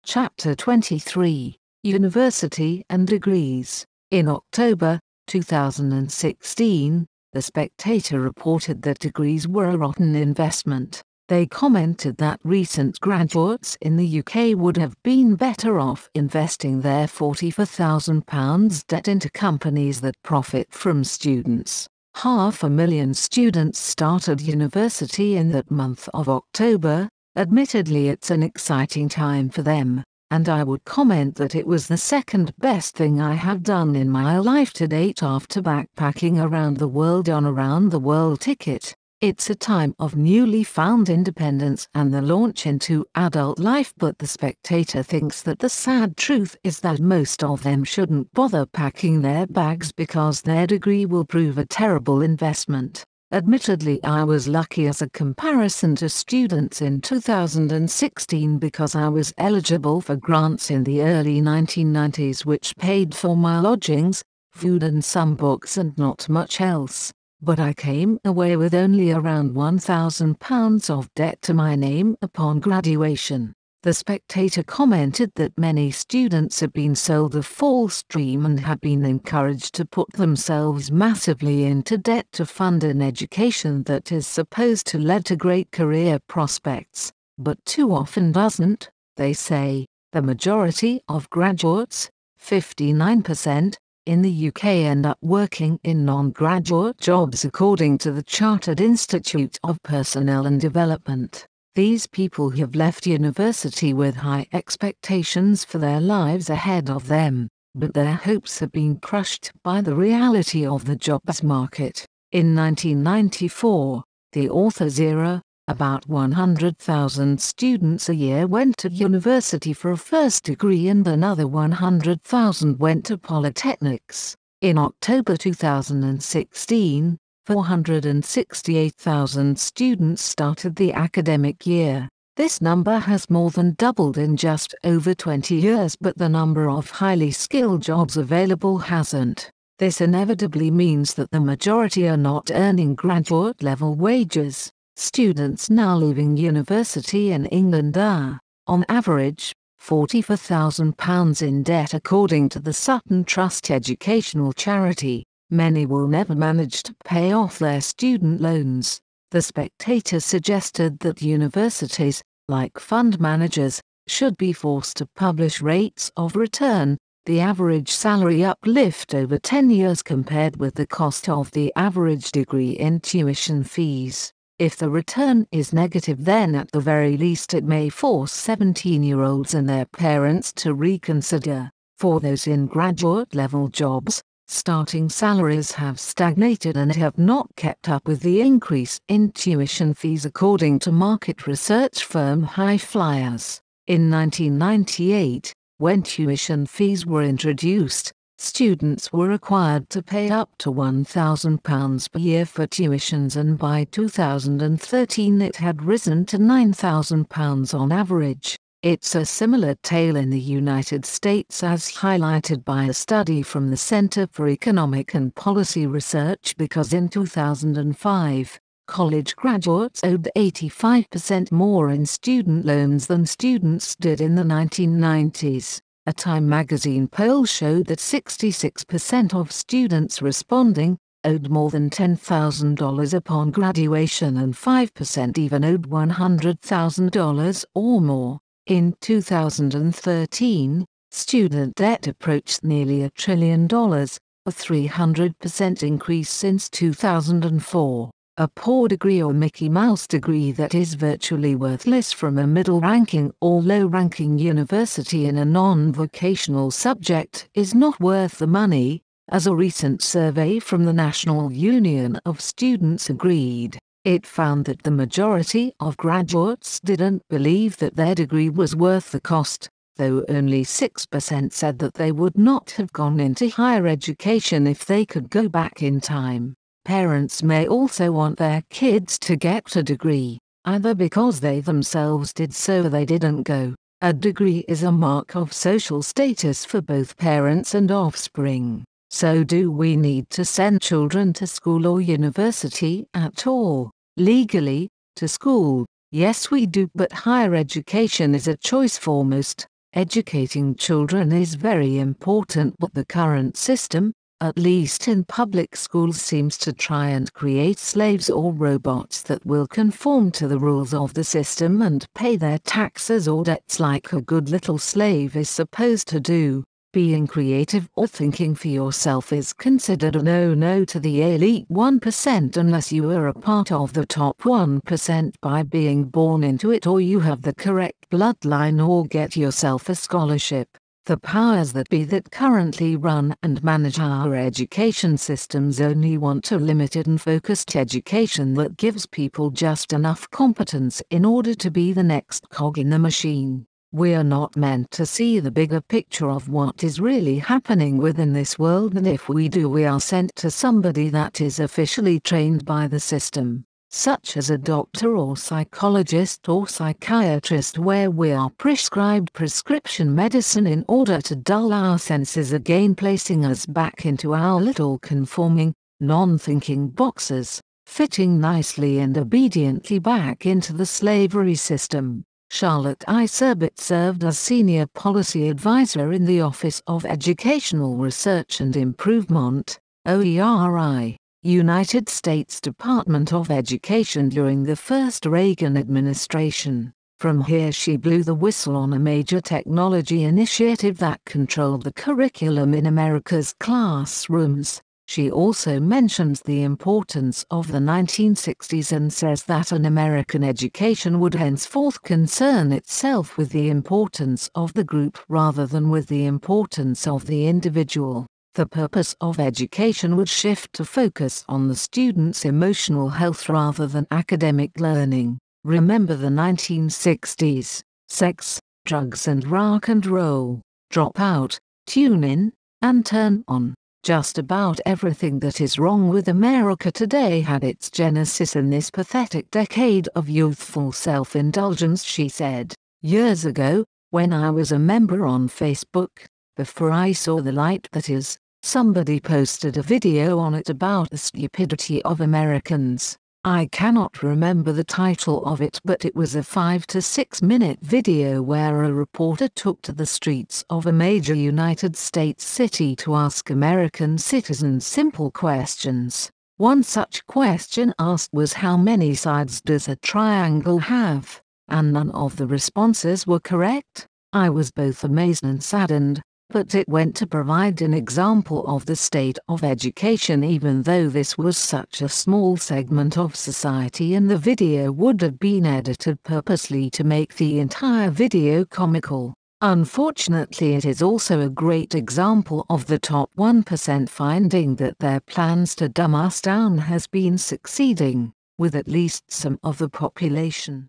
Chapter 23, University and Degrees. In October 2016, The Spectator reported that degrees were a rotten investment. They commented that recent graduates in the UK would have been better off investing their £44,000 debt into companies that profit from students. 500,000 students started university in that month of October. Admittedly, it's an exciting time for them, and I would comment that it was the second best thing I have done in my life to date after backpacking around the world on a round-the-world ticket. It's a time of newly found independence and the launch into adult life, but The Spectator thinks that the sad truth is that most of them shouldn't bother packing their bags because their degree will prove a terrible investment. Admittedly, I was lucky as a comparison to students in 2016 because I was eligible for grants in the early 1990s which paid for my lodgings, food and some books and not much else. But I came away with only around £1,000 of debt to my name upon graduation. The Spectator commented that many students had been sold a false dream and had been encouraged to put themselves massively into debt to fund an education that is supposed to lead to great career prospects, but too often doesn't, they say. The majority of graduates, 59%, in the UK end up working in non-graduate jobs according to the Chartered Institute of Personnel and Development. These people have left university with high expectations for their lives ahead of them, but their hopes have been crushed by the reality of the jobs market. In 1994, the author's era, about 100,000 students a year went to university for a first degree and another 100,000 went to polytechnics. In October 2016, 468,000 students started the academic year. This number has more than doubled in just over 20 years, but the number of highly skilled jobs available hasn't. This inevitably means that the majority are not earning graduate-level wages. Students now leaving university in England are, on average, £44,000 in debt according to the Sutton Trust educational charity. Many will never manage to pay off their student loans. The Spectator suggested that universities, like fund managers, should be forced to publish rates of return, the average salary uplift over 10 years compared with the cost of the average degree in tuition fees. If the return is negative, then at the very least it may force 17-year-olds and their parents to reconsider. For those in graduate-level jobs, starting salaries have stagnated and have not kept up with the increase in tuition fees according to market research firm Highflyers. In 1998, when tuition fees were introduced, students were required to pay up to £1,000 per year for tuitions, and by 2013 it had risen to £9,000 on average. It's a similar tale in the United States, as highlighted by a study from the Center for Economic and Policy Research, because in 2005, college graduates owed 85% more in student loans than students did in the 1990s. A Time magazine poll showed that 66% of students responding owed more than $10,000 upon graduation and 5% even owed $100,000 or more. In 2013, student debt approached nearly $1 trillion, a 300% increase since 2004. A poor degree or Mickey Mouse degree that is virtually worthless from a middle-ranking or low-ranking university in a non-vocational subject is not worth the money, as a recent survey from the National Union of Students agreed. It found that the majority of graduates didn't believe that their degree was worth the cost, though only 6% said that they would not have gone into higher education if they could go back in time. Parents may also want their kids to get a degree, either because they themselves did so or they didn't go. A degree is a mark of social status for both parents and offspring. So do we need to send children to school or university at all? Legally, to school, yes we do, but higher education is a choice for most. Educating children is very important, but the current system, at least in public schools, seems to try and create slaves or robots that will conform to the rules of the system and pay their taxes or debts like a good little slave is supposed to do. Being creative or thinking for yourself is considered a no-no to the elite 1% unless you are a part of the top 1% by being born into it, or you have the correct bloodline, or get yourself a scholarship. The powers that be that currently run and manage our education systems only want a limited and focused education that gives people just enough competence in order to be the next cog in the machine. We are not meant to see the bigger picture of what is really happening within this world, and if we do, we are sent to somebody that is officially trained by the system, such as a doctor or psychologist or psychiatrist, where we are prescribed prescription medicine in order to dull our senses again, placing us back into our little conforming, non-thinking boxes, fitting nicely and obediently back into the slavery system. Charlotte I. Serbit served as Senior Policy Advisor in the Office of Educational Research and Improvement, OERI, United States Department of Education during the first Reagan administration. From here she blew the whistle on a major technology initiative that controlled the curriculum in America's classrooms. She also mentions the importance of the 1960s and says that an American education would henceforth concern itself with the importance of the group rather than with the importance of the individual. The purpose of education would shift to focus on the student's emotional health rather than academic learning. Remember the 1960s: sex, drugs and rock and roll. Drop out, tune in, and turn on. Just about everything that is wrong with America today had its genesis in this pathetic decade of youthful self-indulgence, she said. Years ago, when I was a member on Facebook, before I saw the light that is, somebody posted a video on it about the stupidity of Americans. I cannot remember the title of it, but it was a 5 to 6 minute video where a reporter took to the streets of a major United States city to ask American citizens simple questions. One such question asked was, how many sides does a triangle have? And none of the responses were correct. I was both amazed and saddened, but it went to provide an example of the state of education, even though this was such a small segment of society, and the video would have been edited purposely to make the entire video comical. Unfortunately, it is also a great example of the top 1% finding that their plans to dumb us down has been succeeding, with at least some of the population